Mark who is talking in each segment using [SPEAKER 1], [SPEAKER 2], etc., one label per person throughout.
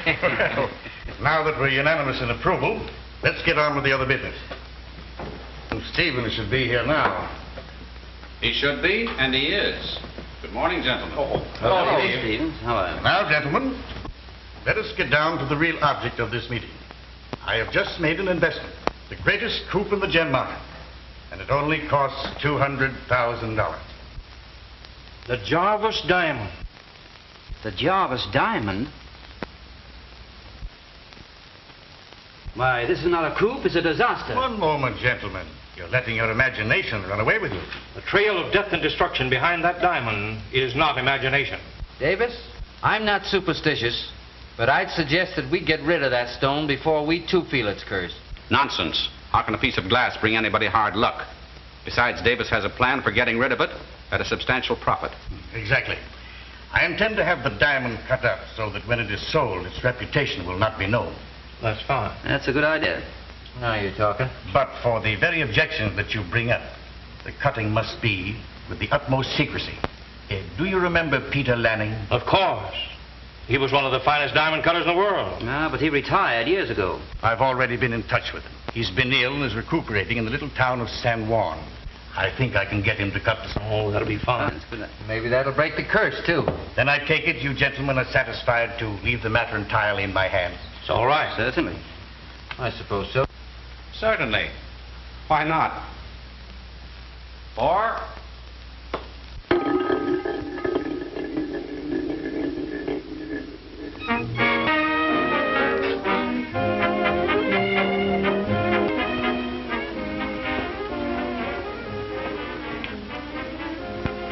[SPEAKER 1] Well, now that we're unanimous in approval, let's get on with the other business. Stevens should be here now.
[SPEAKER 2] He should be, and he is. Good morning, gentlemen.
[SPEAKER 3] Hello, Stevens. Hello.
[SPEAKER 1] Now, gentlemen, let us get down to the real object of this meeting. I have just made an investment, the greatest coup in the gem market, and it only costs $200,000.
[SPEAKER 4] The Jarvis diamond.
[SPEAKER 3] The Jarvis diamond? Why, this is not a coup, it's a disaster.
[SPEAKER 1] One moment, gentlemen. You're letting your imagination run away with you.
[SPEAKER 4] The trail of death and destruction behind that diamond is not imagination.
[SPEAKER 5] Davis, I'm not superstitious, but I'd suggest that we get rid of that stone before we too feel its curse.
[SPEAKER 2] Nonsense. How can a piece of glass bring anybody hard luck? Besides, Davis has a plan for getting rid of it at a substantial profit.
[SPEAKER 1] Exactly. I intend to have the diamond cut up so that when it is sold, its reputation will not be known.
[SPEAKER 4] That's fine.
[SPEAKER 3] That's a good idea.
[SPEAKER 5] Now you're talking.
[SPEAKER 1] But for the very objections that you bring up, the cutting must be with the utmost secrecy. Do you remember Peter Lanning?
[SPEAKER 4] Of course. He was one of the finest diamond cutters in the world.
[SPEAKER 3] No, but he retired years ago.
[SPEAKER 1] I've already been in touch with him. He's been ill and is recuperating in the little town of San Juan. I think I can get him to cut the...
[SPEAKER 4] Oh, that'll be fine.
[SPEAKER 5] Maybe that'll break the curse, too.
[SPEAKER 1] Then I take it you gentlemen are satisfied to leave the matter entirely in my hands.
[SPEAKER 4] It's all right.
[SPEAKER 3] Certainly.
[SPEAKER 5] I suppose so.
[SPEAKER 2] Certainly. Why not? Or...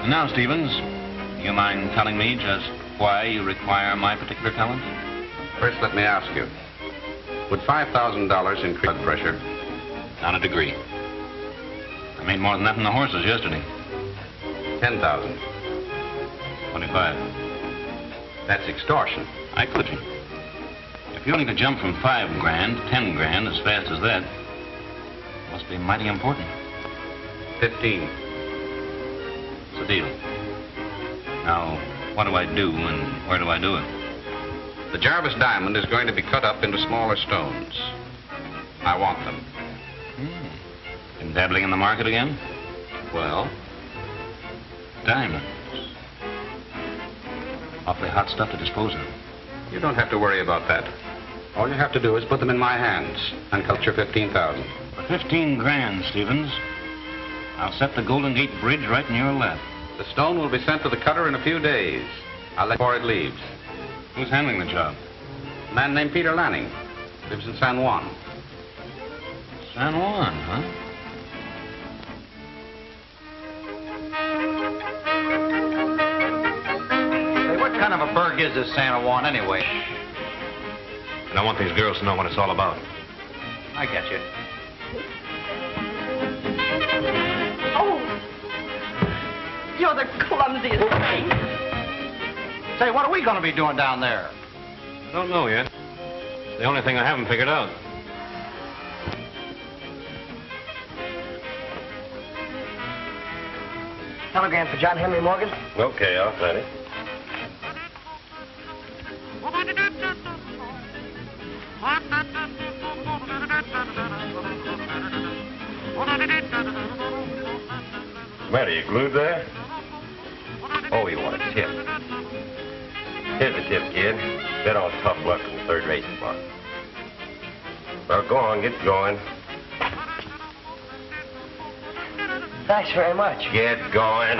[SPEAKER 6] Now, Stevens, do you mind telling me just why you require my particular talent?
[SPEAKER 2] First, let me ask you. Would $5,000 increase blood pressure?
[SPEAKER 6] Not a degree. I made more than that in the horses yesterday.
[SPEAKER 2] 10,000.
[SPEAKER 6] 25.
[SPEAKER 2] That's extortion.
[SPEAKER 6] I couldn't. If you only could jump from 5 grand to 10 grand as fast as that, it must be mighty important.
[SPEAKER 2] 15.
[SPEAKER 6] It's a deal. Now, what do I do and where do I do it?
[SPEAKER 2] The Jarvis diamond is going to be cut up into smaller stones. I want them.
[SPEAKER 6] Been dabbling in the market again?
[SPEAKER 2] Well,
[SPEAKER 6] Diamonds. Awfully hot stuff to dispose of.
[SPEAKER 2] you don't have to worry about that. All you have to do is put them in my hands and cut your 15,000.
[SPEAKER 6] For 15 grand, Stevens, I'll set the Golden Gate Bridge right in your lap.
[SPEAKER 2] The stone will be sent to the cutter in a few days. I'll let before it leaves.
[SPEAKER 6] Who's handling the job?
[SPEAKER 2] A man named Peter Lanning. Lives in San Juan.
[SPEAKER 6] San Juan, huh?
[SPEAKER 7] Hey, what kind of a burg is this San Juan anyway?
[SPEAKER 6] And I want these girls to know what it's all about.
[SPEAKER 7] I get you.
[SPEAKER 8] Oh! You're the clumsiest thing.
[SPEAKER 7] Say, what are we going to be doing down there?
[SPEAKER 6] I don't know yet. It's the only thing I haven't figured out.
[SPEAKER 9] Telegram for John Henry Morgan.
[SPEAKER 6] Okay, I'll send it.
[SPEAKER 10] Matter, you glued there?
[SPEAKER 7] Oh, you want a tip?
[SPEAKER 10] Here's the tip, kid. Bet on tough luck in the third racing spot. Well, go on, get going.
[SPEAKER 9] Thanks very much.
[SPEAKER 10] Get going.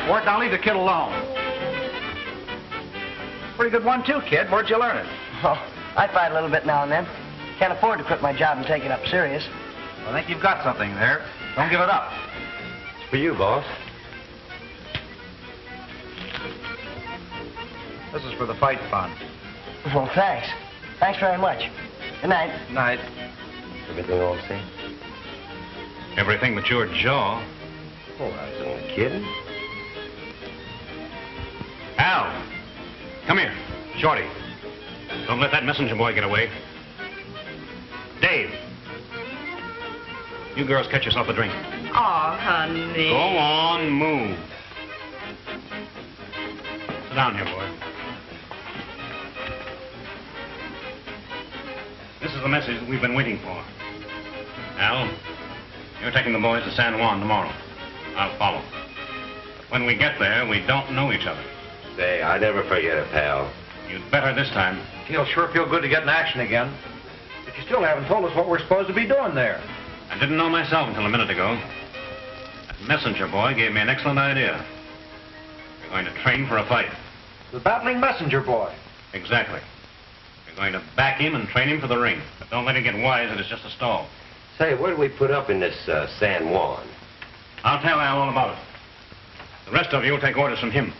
[SPEAKER 7] Sport, now leave the kid alone. Pretty good one, too, kid. Where'd you learn it?
[SPEAKER 9] Oh, I fight a little bit now and then. Can't afford to quit my job and take it up serious.
[SPEAKER 7] I think you've got something there. Don't give it up.
[SPEAKER 10] It's for you, boss.
[SPEAKER 7] This is for the fight fund.
[SPEAKER 9] Well, thanks. Thanks very much. Good night.
[SPEAKER 7] Night.
[SPEAKER 10] Everything all the same?
[SPEAKER 6] Everything but your jaw.
[SPEAKER 10] Oh, I was only kidding.
[SPEAKER 6] Al! Come here. Shorty. Don't let that messenger boy get away.
[SPEAKER 4] Dave. You girls catch yourself a drink.
[SPEAKER 8] Oh, honey.
[SPEAKER 4] Go on, move. Sit down here, boy. This is the message we've been waiting for. Al, you're taking the boys to San Juan tomorrow. I'll follow. But when we get there, we don't know each other.
[SPEAKER 10] Say, I never forget it, pal.
[SPEAKER 4] You'd better this time.
[SPEAKER 7] He'll sure feel good to get in action again. But you still haven't told us what we're supposed to be doing there.
[SPEAKER 4] I didn't know myself until a minute ago. That messenger boy gave me an excellent idea. We're going to train for a fight.
[SPEAKER 7] The battling messenger boy.
[SPEAKER 4] Exactly. We're going to back him and train him for the ring. But don't let him get wise that it's just a stall.
[SPEAKER 10] Say, what do we put up in this San Juan?
[SPEAKER 4] I'll tell Al all about it. The rest of you will take orders from him.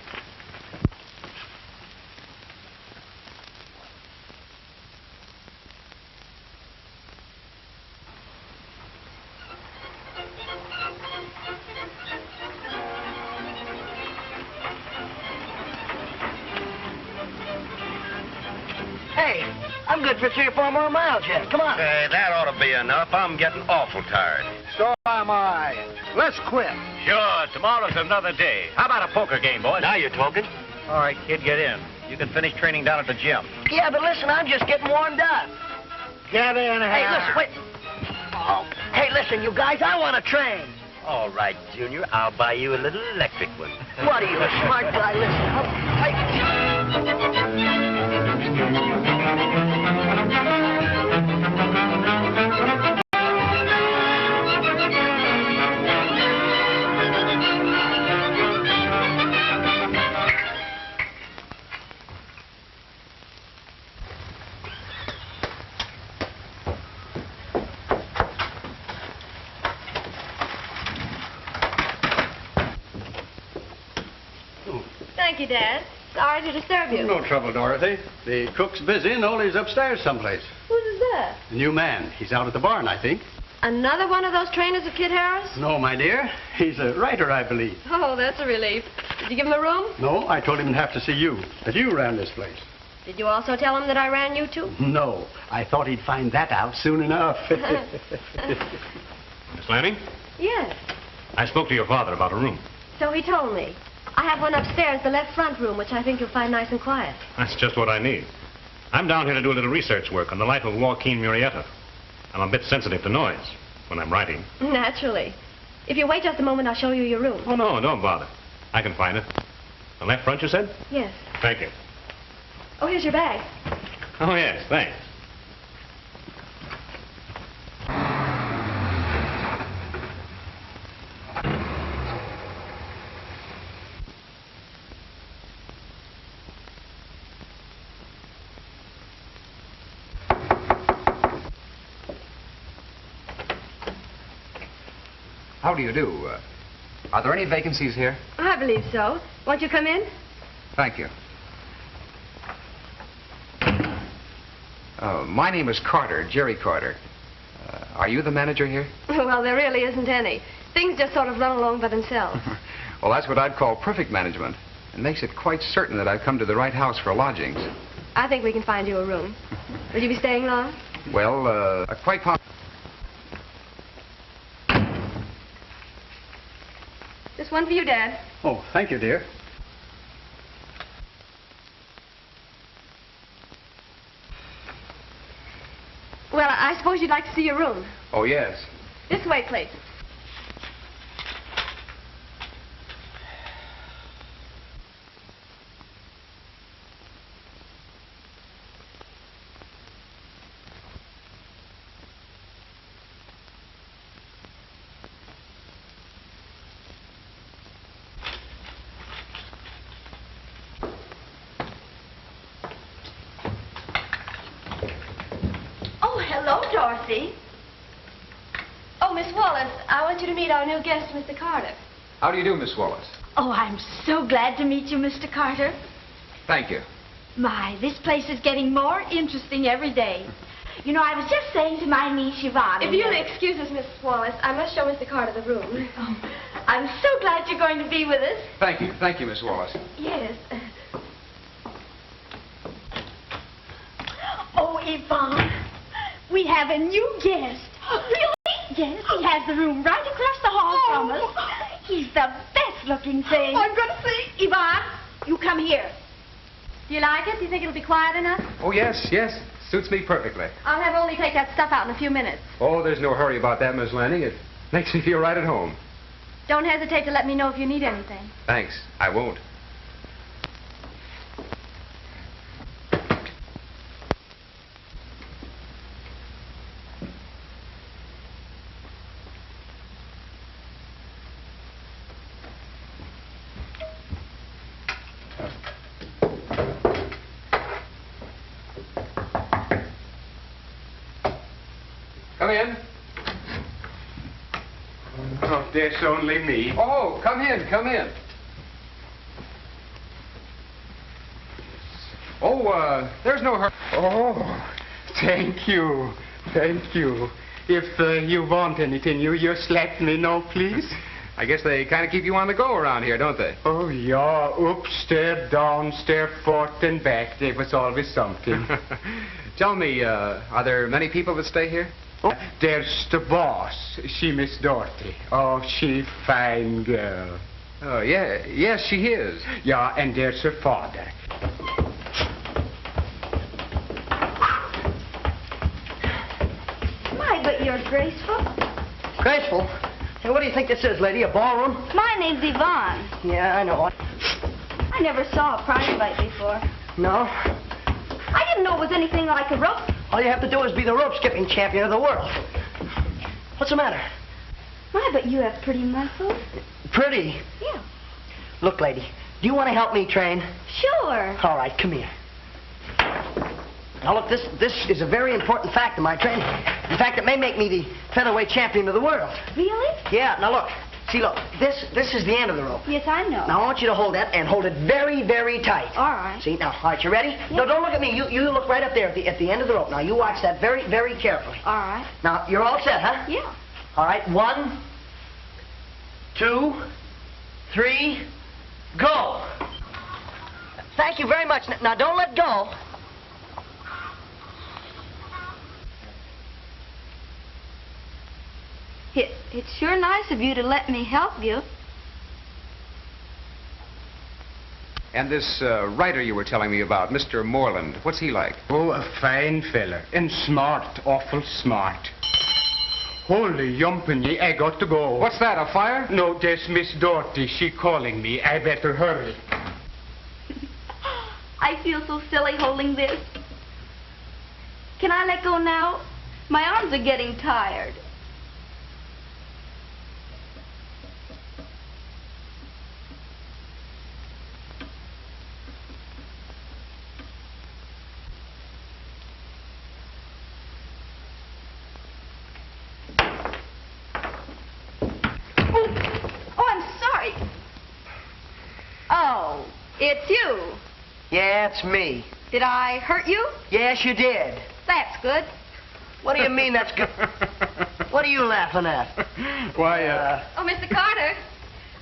[SPEAKER 9] Hey, I'm good for 3 or 4 more miles yet. Come on.
[SPEAKER 10] Hey, that ought to be enough. I'm getting awful tired.
[SPEAKER 7] So am I. Let's quit.
[SPEAKER 10] Sure, tomorrow's another day. How about a poker game, boys? Now you're talking.
[SPEAKER 7] All right, kid, get in. You can finish training down at the gym.
[SPEAKER 9] Yeah, but listen, I'm just getting warmed up.
[SPEAKER 7] Get in here.
[SPEAKER 9] Hey, listen, wait. Oh, hey, listen, you guys, I want to train.
[SPEAKER 10] All right, Junior. I'll buy you a little electric one.
[SPEAKER 9] What are you, a smart guy? Listen,
[SPEAKER 11] Thank you, Dad. Sorry to disturb you.
[SPEAKER 12] No trouble, Dorothy. The cook's busy and Ole's upstairs someplace.
[SPEAKER 11] Who's that?
[SPEAKER 12] The new man. He's out at the barn, I think.
[SPEAKER 11] Another one of those trainers of Kid Harris?
[SPEAKER 12] No, my dear. He's a writer, I believe.
[SPEAKER 11] Oh, that's a relief. Did you give him a room?
[SPEAKER 12] No, I told him he'd have to see you, that you ran this place.
[SPEAKER 11] Did you also tell him that I ran you too?
[SPEAKER 12] No, I thought he'd find that out soon enough.
[SPEAKER 4] Miss Lanning,
[SPEAKER 11] Yes.
[SPEAKER 4] I spoke to your father about a room.
[SPEAKER 11] So he told me. I have one upstairs, the left front room, which I think you'll find nice and quiet.
[SPEAKER 4] That's just what I need. I'm down here to do a little research work on the life of Joaquin Murrieta. I'm a bit sensitive to noise when I'm writing.
[SPEAKER 11] Naturally. If you wait just a moment, I'll show you your room.
[SPEAKER 4] Oh, no, don't bother. I can find it. The left front, you said?
[SPEAKER 11] Yes.
[SPEAKER 4] Thank you.
[SPEAKER 11] Oh, here's your bag.
[SPEAKER 4] Oh, yes, thanks.
[SPEAKER 13] How do you do? Are there any vacancies here?
[SPEAKER 11] I believe so. Won't you come in?
[SPEAKER 13] Thank you. My name is Carter, Jerry Carter. Are you the manager here?
[SPEAKER 11] Well, there really isn't any. Things just sort of run along by themselves.
[SPEAKER 13] Well, that's what I'd call perfect management. It makes it quite certain that I've come to the right house for lodgings.
[SPEAKER 11] I think we can find you a room. Will you be staying long?
[SPEAKER 13] Well, quite possibly.
[SPEAKER 11] This one for you, Dad.
[SPEAKER 12] Oh, thank you, dear.
[SPEAKER 11] Well, I suppose you'd like to see your room.
[SPEAKER 13] Oh, yes.
[SPEAKER 11] This way, please.
[SPEAKER 8] Hello, Dorothy.
[SPEAKER 11] Oh, Miss Wallace, I want you to meet our new guest, Mr. Carter.
[SPEAKER 13] How do you do, Miss Wallace?
[SPEAKER 8] Oh, I'm so glad to meet you, Mr. Carter.
[SPEAKER 13] Thank you.
[SPEAKER 8] My, this place is getting more interesting every day. You know, I was just saying to my niece, Yvonne...
[SPEAKER 11] If you'll excuse us, Miss Wallace, I must show Mr. Carter the room.
[SPEAKER 8] Oh, I'm so glad you're going to be with us.
[SPEAKER 13] Thank you. Thank you, Miss Wallace.
[SPEAKER 8] Yes. Oh, Yvonne, we have have a new guest. Really? Yes, he has the room right across the hall from us. He's the best-looking thing.
[SPEAKER 11] Oh, I'm going to see.
[SPEAKER 8] Yvonne, you come here.
[SPEAKER 11] Do you like it? Do you think it'll be quiet enough?
[SPEAKER 13] Oh, yes, yes. Suits me perfectly.
[SPEAKER 11] I'll have only take that stuff out in a few minutes.
[SPEAKER 13] Oh, there's no hurry about that, Miss Lanning. It makes me feel right at home.
[SPEAKER 11] Don't hesitate to let me know if you need anything.
[SPEAKER 13] Thanks. I won't. Come in.
[SPEAKER 14] Oh, there's only me.
[SPEAKER 13] Oh, come in, come in. Oh, there's no hurry.
[SPEAKER 14] Oh, thank you. Thank you. If you want anything, you just let me know, please.
[SPEAKER 13] I guess they kind of keep you on the go around here, don't they?
[SPEAKER 14] Oh, yeah. Upstairs, downstairs, forth and back. There was always something.
[SPEAKER 13] Tell me, are there many people that stay here?
[SPEAKER 14] Oh, there's the boss. She Miss Dorothy. Oh, she fine girl.
[SPEAKER 13] Oh, yeah. Yes, she is.
[SPEAKER 14] Yeah, and there's her father.
[SPEAKER 8] My, but you're graceful.
[SPEAKER 9] Graceful? Hey, what do you think this is, lady? A ballroom?
[SPEAKER 8] My name's Yvonne.
[SPEAKER 9] Yeah, I know.
[SPEAKER 8] I never saw a prize fight before.
[SPEAKER 9] No?
[SPEAKER 8] I didn't know it was anything like a rope.
[SPEAKER 9] All you have to do is be the rope skipping champion of the world. What's the matter?
[SPEAKER 8] My, but you have pretty muscles.
[SPEAKER 9] Pretty?
[SPEAKER 8] Yeah.
[SPEAKER 9] Look, lady, do you want to help me train?
[SPEAKER 8] Sure.
[SPEAKER 9] All right, come here. Now, look, this is a very important fact in my training. In fact, it may make me the featherweight champion of the world.
[SPEAKER 8] Really?
[SPEAKER 9] Yeah, now look. See, look, this is the end of the rope.
[SPEAKER 8] Yes, I know.
[SPEAKER 9] Now, I want you to hold that and hold it very, very tight.
[SPEAKER 8] All right.
[SPEAKER 9] See, now, all right, you ready?
[SPEAKER 8] Yeah.
[SPEAKER 9] No, don't look at me. You look right up there at the end of the rope. Now, you watch that very, very carefully.
[SPEAKER 8] All right.
[SPEAKER 9] Now, you're all set, huh?
[SPEAKER 8] Yeah.
[SPEAKER 9] All right, 1, 2, 3, go. Thank you very much. Now, don't let go.
[SPEAKER 8] It's sure nice of you to let me help you.
[SPEAKER 13] And this writer you were telling me about, Mr. Moreland, what's he like?
[SPEAKER 14] Oh, a fine fella. And smart, awful smart. Holy yumpany, I got to go.
[SPEAKER 13] What's that, a fire?
[SPEAKER 14] No, there's Miss Dorothy. She calling me. I better hurry.
[SPEAKER 8] I feel so silly holding this. Can I let go now? My arms are getting tired. Oh, it's you.
[SPEAKER 9] Yeah, it's me.
[SPEAKER 8] Did I hurt you?
[SPEAKER 9] Yes, you did.
[SPEAKER 8] That's good.
[SPEAKER 9] What do you mean that's good? What are you laughing at?
[SPEAKER 13] Why,
[SPEAKER 11] Oh, Mr. Carter,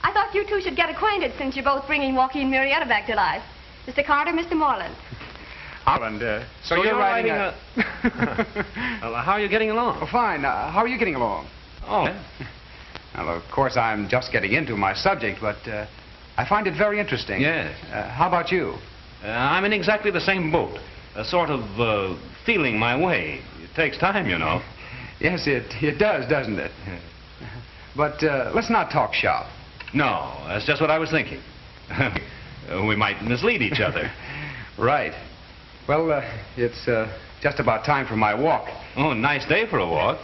[SPEAKER 11] I thought you two should get acquainted since you're both bringing Joaquin Murrieta back to life. Mr. Carter, Mr. Moreland.
[SPEAKER 13] Holland, so you're writing a...
[SPEAKER 6] Well, how are you getting along?
[SPEAKER 13] Oh, fine. How are you getting along?
[SPEAKER 6] Oh.
[SPEAKER 13] Well, of course, I'm just getting into my subject, but I find it very interesting.
[SPEAKER 6] Yes.
[SPEAKER 13] How about you?
[SPEAKER 6] I'm in exactly the same boat. Sort of feeling my way. It takes time, you know.
[SPEAKER 13] Yes, it does, doesn't it? But let's not talk shop.
[SPEAKER 6] No, that's just what I was thinking. We might mislead each other.
[SPEAKER 13] Right. Well, it's just about time for my walk.
[SPEAKER 6] Oh, nice day for a walk.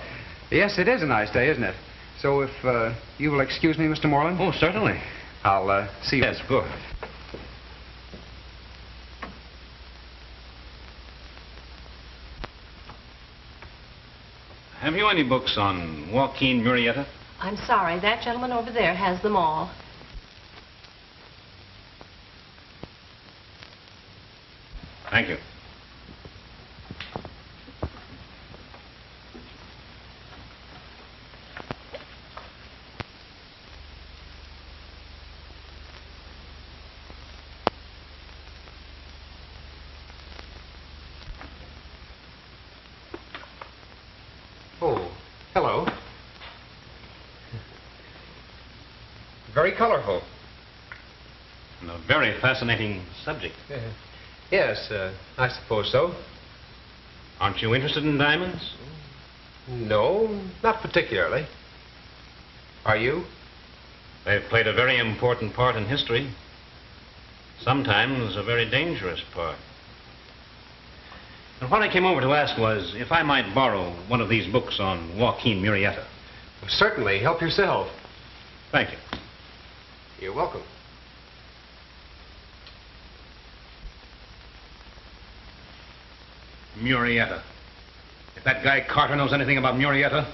[SPEAKER 13] Yes, it is a nice day, isn't it? So if you will excuse me, Mr. Moreland?
[SPEAKER 6] Oh, certainly.
[SPEAKER 13] I'll see you.
[SPEAKER 6] Yes, good. Have you any books on Joaquin Murrieta?
[SPEAKER 15] I'm sorry, that gentleman over there has them all.
[SPEAKER 6] Thank you.
[SPEAKER 13] very colorful.
[SPEAKER 4] And a very fascinating subject.
[SPEAKER 13] Yes, I suppose so.
[SPEAKER 4] Aren't you interested in diamonds?
[SPEAKER 13] No, not particularly. Are you?
[SPEAKER 4] They've played a very important part in history. Sometimes a very dangerous part. And what I came over to ask was if I might borrow one of these books on Joaquin Murrieta.
[SPEAKER 13] Certainly. Help yourself.
[SPEAKER 4] Thank you.
[SPEAKER 13] You're welcome.
[SPEAKER 4] Murrieta. If that guy Carter knows anything about Murrieta,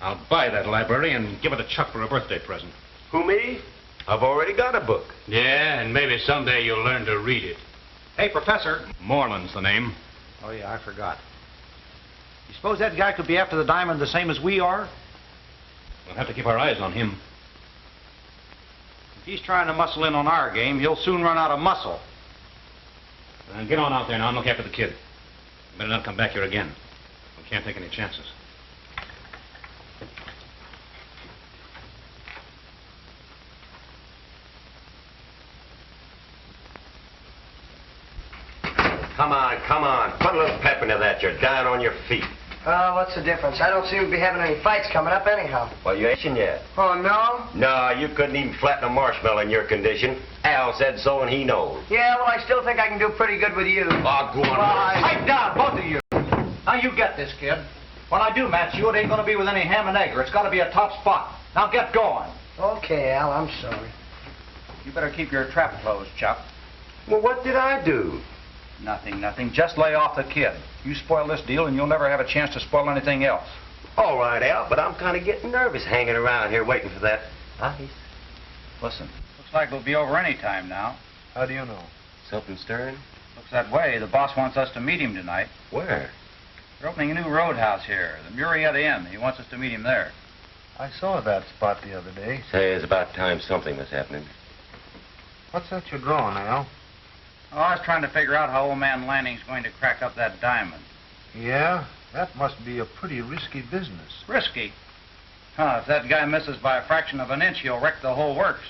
[SPEAKER 4] I'll buy that library and give it to Chuck for a birthday present.
[SPEAKER 10] Who, me? I've already got a book.
[SPEAKER 6] Yeah, and maybe someday you'll learn to read it.
[SPEAKER 12] Hey, Professor.
[SPEAKER 4] Moreland's the name.
[SPEAKER 12] Oh, yeah, I forgot. You suppose that guy could be after the diamond the same as we are?
[SPEAKER 4] We'll have to keep our eyes on him.
[SPEAKER 12] If he's trying to muscle in on our game, he'll soon run out of muscle.
[SPEAKER 4] Get on out there now and look after the kid. You better not come back here again. We can't take any chances.
[SPEAKER 10] Come on, come on. Put a little pep into that. You're down on your feet.
[SPEAKER 9] What's the difference? I don't seem to be having any fights coming up anyhow.
[SPEAKER 10] Well, you ain't yet.
[SPEAKER 9] Oh, no?
[SPEAKER 10] No, you couldn't even flatten a marshmallow in your condition. Al said so, and he knows.
[SPEAKER 9] Yeah, well, I still think I can do pretty good with you.
[SPEAKER 10] Oh, go on.
[SPEAKER 12] Pipe down, both of you. Now, you get this, kid. When I do match you, it ain't going to be with any ham and egg, or it's got to be a top spot. Now, get going.
[SPEAKER 9] Okay, Al, I'm sorry.
[SPEAKER 12] You better keep your trap closed, Chuck.
[SPEAKER 10] Well, what did I do?
[SPEAKER 12] Nothing, nothing. Just lay off the kid. You spoil this deal, and you'll never have a chance to spoil anything else.
[SPEAKER 10] All right, Al, but I'm kind of getting nervous hanging around here waiting for that ice.
[SPEAKER 12] Listen, looks like it'll be over any time now.
[SPEAKER 10] How do you know? Something stirring?
[SPEAKER 12] Looks that way. The boss wants us to meet him tonight.
[SPEAKER 10] Where?
[SPEAKER 12] They're opening a new roadhouse here, the Murrieta Inn. He wants us to meet him there.
[SPEAKER 7] I saw that spot the other day.
[SPEAKER 10] Say, it's about time something was happening.
[SPEAKER 7] What's that you're drawing, Al?
[SPEAKER 12] Oh, I was trying to figure out how old man Lanning's going to crack up that diamond.
[SPEAKER 7] Yeah, that must be a pretty risky business.
[SPEAKER 12] Risky? Huh, if that guy misses by a fraction of an inch, he'll wreck the whole works.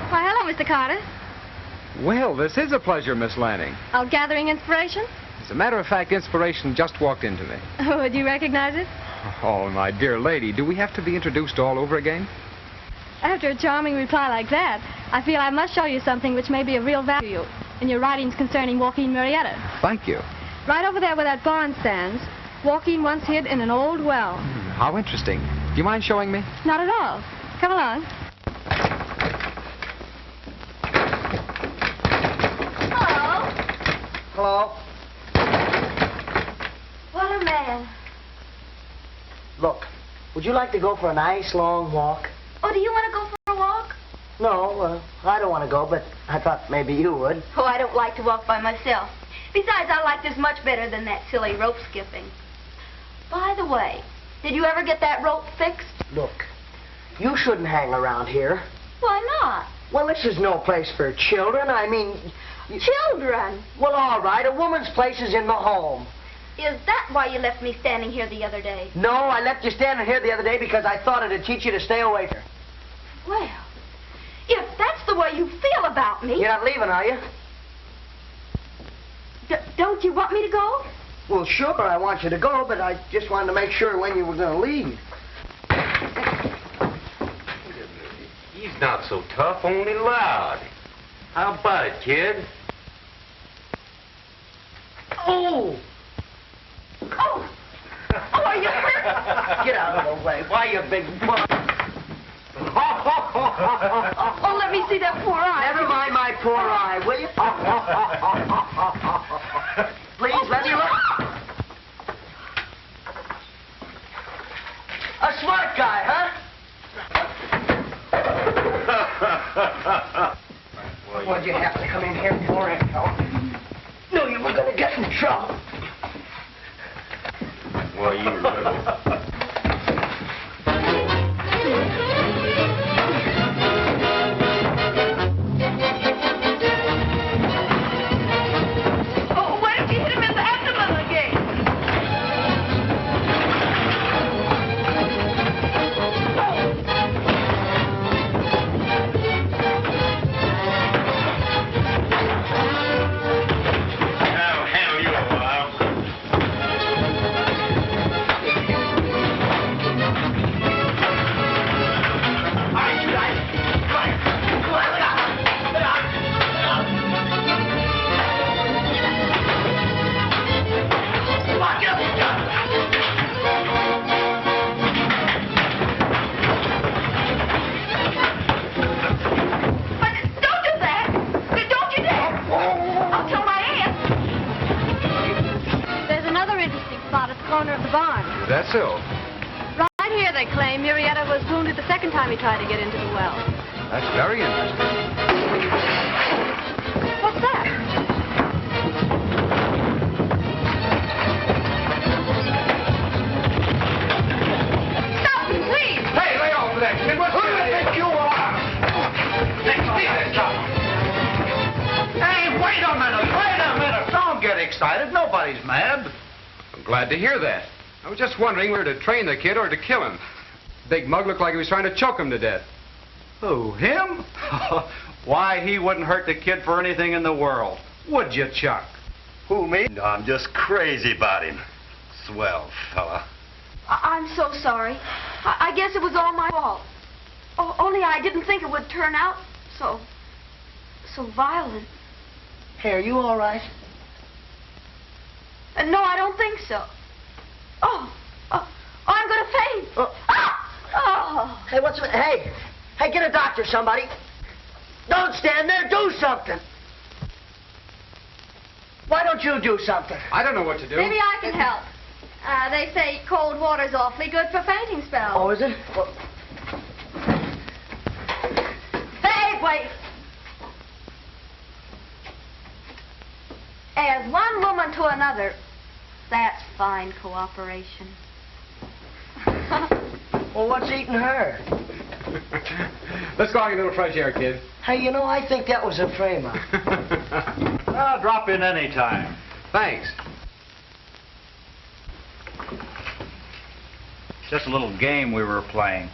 [SPEAKER 11] Why, hello, Mr. Carter.
[SPEAKER 13] Well, this is a pleasure, Miss Lanning.
[SPEAKER 11] Out gathering inspiration?
[SPEAKER 13] As a matter of fact, inspiration just walked into me.
[SPEAKER 11] Oh, would you recognize it?
[SPEAKER 13] Oh, my dear lady, do we have to be introduced all over again?
[SPEAKER 11] After a charming reply like that, I feel I must show you something which may be of real value to you in your writings concerning Joaquin Murrieta.
[SPEAKER 13] Thank you.
[SPEAKER 11] Right over there where that barn stands, Joaquin once hid in an old well.
[SPEAKER 13] How interesting. Do you mind showing me?
[SPEAKER 11] Not at all. Come along.
[SPEAKER 9] Hello?
[SPEAKER 8] What a man.
[SPEAKER 9] Look, would you like to go for a nice long walk?
[SPEAKER 8] Oh, do you want to go for a walk?
[SPEAKER 9] No, I don't want to go, but I thought maybe you would.
[SPEAKER 8] Oh, I don't like to walk by myself. Besides, I like this much better than that silly rope skipping. By the way, did you ever get that rope fixed?
[SPEAKER 9] Look, you shouldn't hang around here.
[SPEAKER 8] Why not?
[SPEAKER 9] Well, this is no place for children. I mean...
[SPEAKER 8] Children?
[SPEAKER 9] Well, all right, a woman's place is in the home.
[SPEAKER 8] Is that why you left me standing here the other day?
[SPEAKER 9] No, I left you standing here the other day because I thought it'd teach you to stay away from her.
[SPEAKER 8] Well, if that's the way you feel about me...
[SPEAKER 9] You're not leaving, are you?
[SPEAKER 8] Don't you want me to go?
[SPEAKER 9] Well, sure, I want you to go, but I just wanted to make sure when you were going to leave.
[SPEAKER 10] He's not so tough, only loud. How about it, kid?
[SPEAKER 9] Oh!
[SPEAKER 8] Oh! Oh, are you hurt?
[SPEAKER 9] Get out of the way. Why, you big bum?
[SPEAKER 8] Oh, let me see that poor eye.
[SPEAKER 9] Never mind my poor eye, will smart guy, huh? What'd you have to come in here for, Echo? Knew you were gonna get in trouble.
[SPEAKER 10] Well, you really...
[SPEAKER 13] That's so.
[SPEAKER 11] Right here, they claim Murietta was wounded the second time he tried to get into the well.
[SPEAKER 13] That's very interesting.
[SPEAKER 11] What's that? Stop, please!
[SPEAKER 12] Hey, lay off of that kid. Who do you think you are? Hey, wait a minute. Don't get excited. Nobody's mad.
[SPEAKER 13] I'm glad to hear that. I was just wondering whether to train the kid or to kill him. Big mug looked like he was trying to choke him to death.
[SPEAKER 12] Who, him? Why, he wouldn't hurt the kid for anything in the world. Would you, Chuck?
[SPEAKER 10] Who, me? No, I'm just crazy about him. Swell fella.
[SPEAKER 8] I'm so sorry. I guess it was all my fault. Only I didn't think it would turn out so violent.
[SPEAKER 9] Hey, are you all right?
[SPEAKER 8] No, I don't think so. Oh, I'm going to faint. Oh.
[SPEAKER 9] Hey, what's the... Hey, get a doctor, somebody. Don't stand there. Do something. Why don't you do something?
[SPEAKER 13] I don't know what to do.
[SPEAKER 11] Maybe I can help. They say cold water's awfully good for fainting spells.
[SPEAKER 9] Oh, is it? Well...
[SPEAKER 8] Hey, wait. As one woman to another, that's fine cooperation.
[SPEAKER 9] Well, what's eating her?
[SPEAKER 13] Let's go out and get a little fresh air, kid.
[SPEAKER 9] Hey, you know, I think that was a frame-up.
[SPEAKER 12] I'll drop in any time.
[SPEAKER 13] Thanks.
[SPEAKER 12] Just a little game we were playing.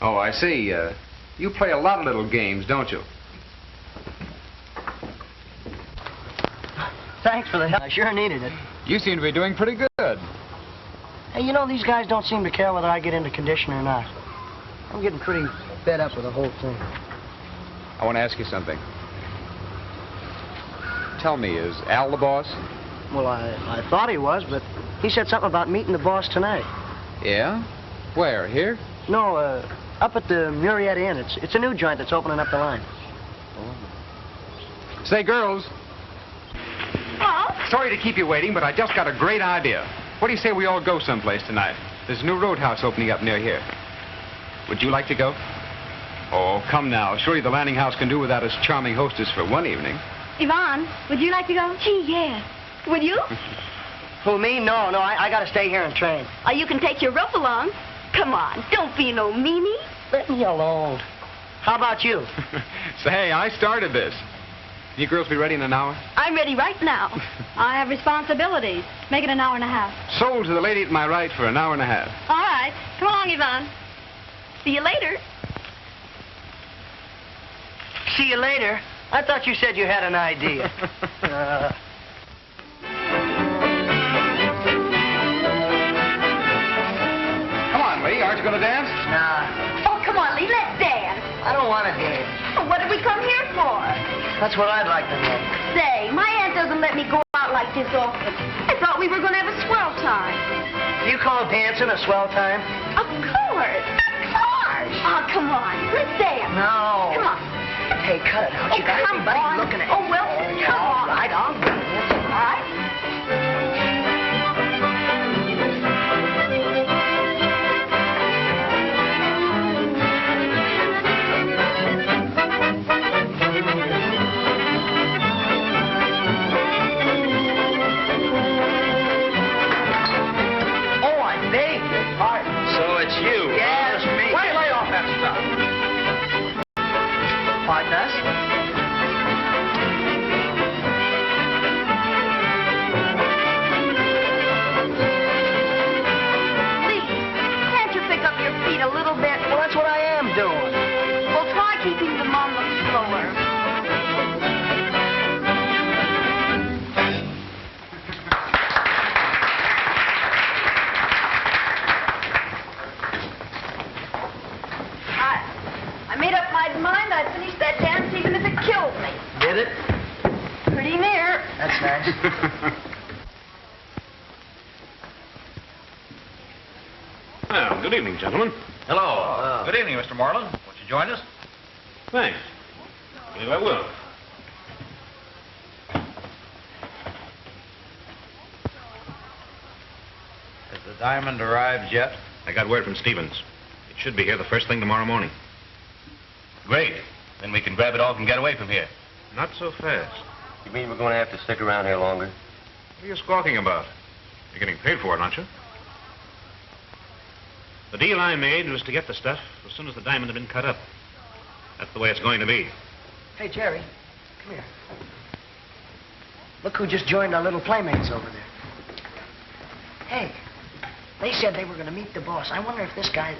[SPEAKER 13] Oh, I see. You play a lot of little games, don't you?
[SPEAKER 9] Thanks for the help. I sure needed it.
[SPEAKER 13] You seem to be doing pretty good.
[SPEAKER 9] Hey, you know, these guys don't seem to care whether I get into condition or not. I'm getting pretty fed up with the whole thing.
[SPEAKER 13] I want to ask you something. Tell me, is Al the boss?
[SPEAKER 9] Well, I thought he was, but he said something about meeting the boss tonight.
[SPEAKER 13] Yeah? Where? Here?
[SPEAKER 9] No, up at the Murietta Inn. It's a new joint that's opening up the line.
[SPEAKER 13] Oh. Say, girls.
[SPEAKER 8] Oh?
[SPEAKER 13] Sorry to keep you waiting, but I just got a great idea. What do you say we all go someplace tonight? There's a new roadhouse opening up near here. Would you like to go? Oh, come now. Surely the landing house can do without its charming hostess for one evening.
[SPEAKER 11] Yvonne, would you like to go?
[SPEAKER 8] Gee, yeah. Would you?
[SPEAKER 9] Who, me? No, I gotta stay here and train.
[SPEAKER 8] Or you can take your rope along. Come on, don't be no meanie.
[SPEAKER 9] Let me alone. How about you?
[SPEAKER 13] Say, I started this. You girls be ready in an hour?
[SPEAKER 8] I'm ready right now.
[SPEAKER 11] I have responsibilities. Make it an hour and a half.
[SPEAKER 13] Sold to the lady at my right for an hour and a half.
[SPEAKER 11] All right. Come along, Yvonne.
[SPEAKER 8] See you later.
[SPEAKER 9] See you later. I thought you said you had an idea.
[SPEAKER 13] Come on, Lee. Aren't you going to dance?
[SPEAKER 9] Nah.
[SPEAKER 8] Oh, come on, Lee, let's dance.
[SPEAKER 9] I don't want to dance.
[SPEAKER 8] Well, what did we come here for?
[SPEAKER 9] That's what I'd like to know.
[SPEAKER 8] Say, my aunt doesn't let me go out like this often. I thought we were going to have a swell time.
[SPEAKER 9] You call dancing a swell time?
[SPEAKER 8] Of course. Oh, come on. Let's dance.
[SPEAKER 9] No.
[SPEAKER 8] Come on.
[SPEAKER 9] Hey, cut it out.
[SPEAKER 8] Oh,
[SPEAKER 9] You got
[SPEAKER 8] come
[SPEAKER 9] everybody
[SPEAKER 8] on.
[SPEAKER 9] looking at
[SPEAKER 8] Oh,
[SPEAKER 9] you.
[SPEAKER 8] well, come on.
[SPEAKER 9] All right, I'll dance.
[SPEAKER 8] All right. I made up my mind I'd finish that dance even if it killed me.
[SPEAKER 9] Did it?
[SPEAKER 8] Pretty near.
[SPEAKER 9] That's nice.
[SPEAKER 4] Well, good evening, gentlemen.
[SPEAKER 12] Hello. Good evening, Mr. Moreland. Won't you join us?
[SPEAKER 4] Thanks. I believe I will.
[SPEAKER 12] Has the diamond arrived yet?
[SPEAKER 4] I got word from Stevens. It should be here the first thing tomorrow morning.
[SPEAKER 10] Great. Then we can grab it off and get away from here.
[SPEAKER 4] Not so fast.
[SPEAKER 10] You mean we're going to have to stick around here longer?
[SPEAKER 4] What are you squawking about? You're getting paid for it, aren't you? The deal I made was to get the stuff as soon as the diamond had been cut up. That's the way it's going to be.
[SPEAKER 9] Hey, Jerry, come here. Look who just joined our little playmates over there. Hey, they said they were going to meet the boss. I wonder if this guy...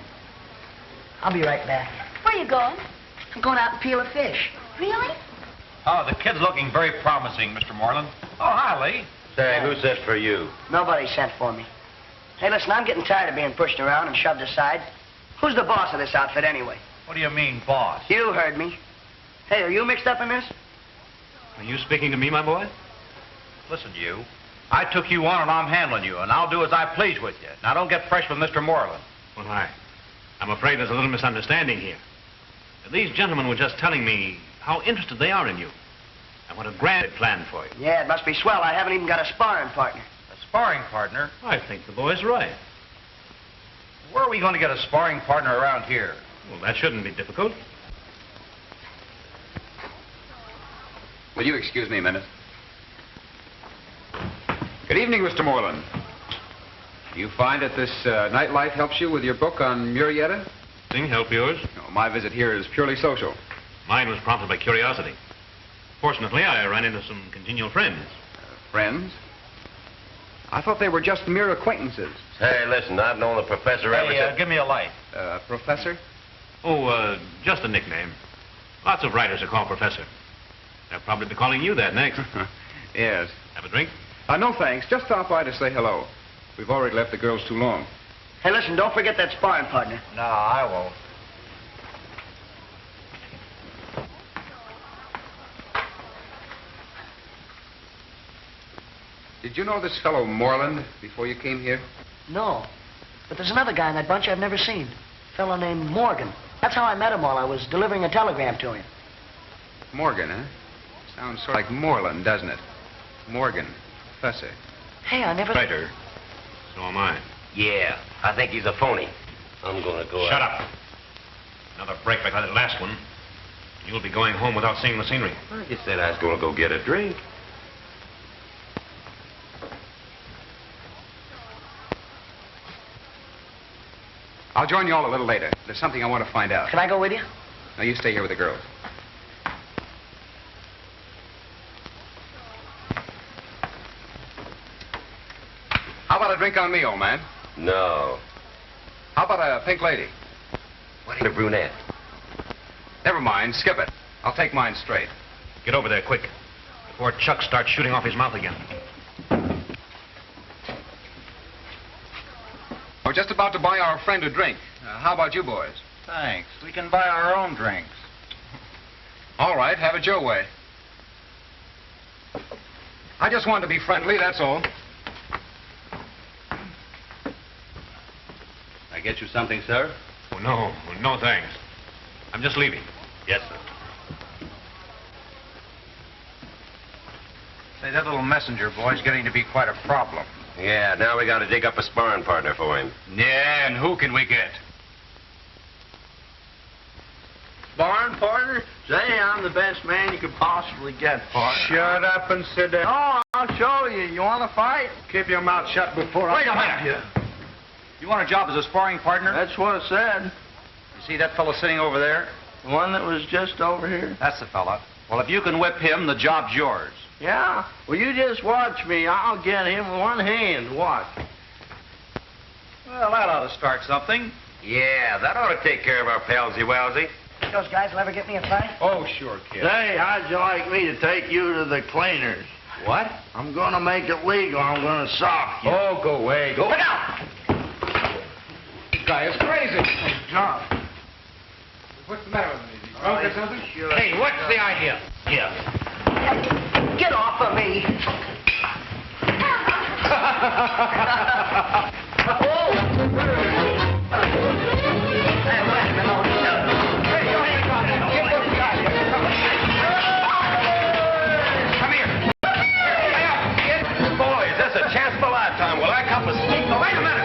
[SPEAKER 9] I'll be right back.
[SPEAKER 8] Where are you going?
[SPEAKER 9] I'm going out and peel a fish.
[SPEAKER 8] Really?
[SPEAKER 12] Oh, the kid's looking very promising, Mr. Moreland. Oh, hi, Lee.
[SPEAKER 10] Say, who sent for you?
[SPEAKER 9] Nobody sent for me. Hey, listen, I'm getting tired of being pushed around and shoved aside. Who's the boss of this outfit, anyway?
[SPEAKER 12] What do you mean, boss?
[SPEAKER 9] You heard me. Hey, are you mixed up in this?
[SPEAKER 4] Are you speaking to me, my boy?
[SPEAKER 12] Listen, you. I took you on and I'm handling you, and I'll do as I please with you. Now, don't get fresh with Mr. Moreland.
[SPEAKER 4] Well, I'm afraid there's a little misunderstanding here. These gentlemen were just telling me how interested they are in you and what a grand plan for you.
[SPEAKER 9] Yeah, it must be swell. I haven't even got a sparring partner.
[SPEAKER 12] A sparring partner?
[SPEAKER 4] I think the boy's right.
[SPEAKER 12] Where are we going to get a sparring partner around here?
[SPEAKER 4] Well, that shouldn't be difficult.
[SPEAKER 13] Will you excuse me a minute? Good evening, Mr. Moreland. Do you find that this nightlife helps you with your book on Murrieta?
[SPEAKER 4] Thing help yours?
[SPEAKER 13] No, my visit here is purely social.
[SPEAKER 4] Mine was prompted by curiosity. Fortunately, I ran into some congenial friends.
[SPEAKER 13] Friends? I thought they were just mere acquaintances.
[SPEAKER 10] Hey, listen, I've known the professor ever since...
[SPEAKER 12] give me a light.
[SPEAKER 13] Professor?
[SPEAKER 4] Oh, just a nickname. Lots of writers are called Professor. They'll probably be calling you that next.
[SPEAKER 13] Yes.
[SPEAKER 4] Have a drink?
[SPEAKER 13] No, thanks. Just stop by to say hello. We've already left the girls too long.
[SPEAKER 9] Hey, listen, don't forget that sparring partner.
[SPEAKER 12] No, I won't.
[SPEAKER 13] Did you know this fellow Moreland before you came here?
[SPEAKER 9] No. But there's another guy in that bunch I've never seen. A fellow named Morgan. That's how I met him while I was delivering a telegram to him.
[SPEAKER 13] Morgan, huh? Sounds sort of like Moreland, doesn't it? Morgan, professor.
[SPEAKER 9] Hey, I never...
[SPEAKER 4] Writer. So am I.
[SPEAKER 10] Yeah, I think he's a phony. I'm going to go
[SPEAKER 4] Shut up. Another break like that last one. You'll be going home without seeing the scenery.
[SPEAKER 10] I just said I was going to go get a drink.
[SPEAKER 13] I'll join you all a little later. There's something I want to find out.
[SPEAKER 9] Can I go with you?
[SPEAKER 13] No, you stay here with the girls. How about a drink on me, old man?
[SPEAKER 10] No.
[SPEAKER 13] How about a pink lady?
[SPEAKER 10] What a brunette.
[SPEAKER 13] Never mind. Skip it. I'll take mine straight.
[SPEAKER 4] Get over there quick, before Chuck starts shooting off his mouth again.
[SPEAKER 13] We're just about to buy our friend a drink. How about you boys?
[SPEAKER 12] Thanks. We can buy our own drinks.
[SPEAKER 13] All right, have it your way. I just wanted to be friendly, that's all.
[SPEAKER 10] I get you something, sir?
[SPEAKER 4] Oh, no. Well, no, thanks. I'm just leaving.
[SPEAKER 10] Yes, sir.
[SPEAKER 12] Say, that little messenger boy's getting to be quite a problem.
[SPEAKER 10] Yeah, now we got to dig up a sparring partner for him.
[SPEAKER 12] Yeah, and who can we get?
[SPEAKER 16] Sparring partner? Say, I'm the best man you could possibly get, partner.
[SPEAKER 12] Shut up and sit down.
[SPEAKER 16] Oh, I'll show you. You want to fight?
[SPEAKER 12] Keep your mouth shut before
[SPEAKER 16] Wait a
[SPEAKER 12] I...
[SPEAKER 16] minute.
[SPEAKER 12] You want a job as a sparring partner?
[SPEAKER 16] That's what it said.
[SPEAKER 12] You see that fellow sitting over there?
[SPEAKER 16] The one that was just over here?
[SPEAKER 12] That's the fella. Well, if you can whip him, the job's yours.
[SPEAKER 16] Yeah? Well, you just watch me. I'll get him with one hand. Watch.
[SPEAKER 12] Well, that ought to start something.
[SPEAKER 10] Yeah, that ought to take care of our palsy-walsy.
[SPEAKER 9] Think those guys will ever get me a fight?
[SPEAKER 12] Oh, sure, kid.
[SPEAKER 16] Say, how'd you like me to take you to the cleaners?
[SPEAKER 12] What?
[SPEAKER 16] I'm going to make it legal. I'm going to sock you.
[SPEAKER 12] Oh, go away. Go.
[SPEAKER 9] Look out!
[SPEAKER 13] This guy is crazy.
[SPEAKER 16] John.
[SPEAKER 13] What's the matter with me? Is he drunk or something?
[SPEAKER 12] Sure.
[SPEAKER 3] Hey, what's the idea?
[SPEAKER 12] Here.
[SPEAKER 9] Get off of me.
[SPEAKER 10] Come here. Boys, that's a chance of a lifetime. Will I come and speak? Oh, wait a minute.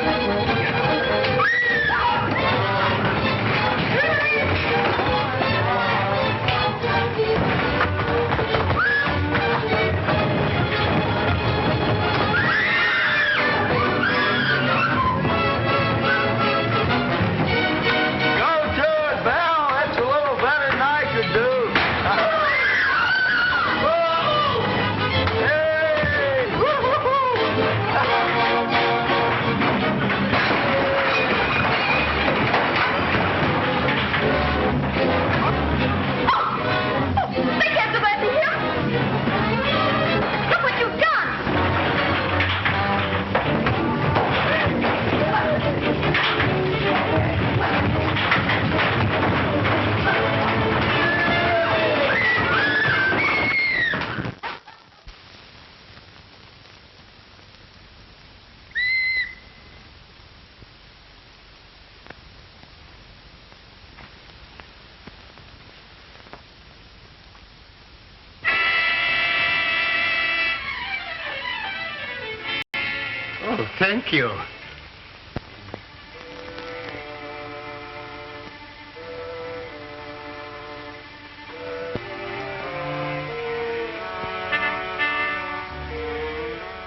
[SPEAKER 14] Oh, thank you.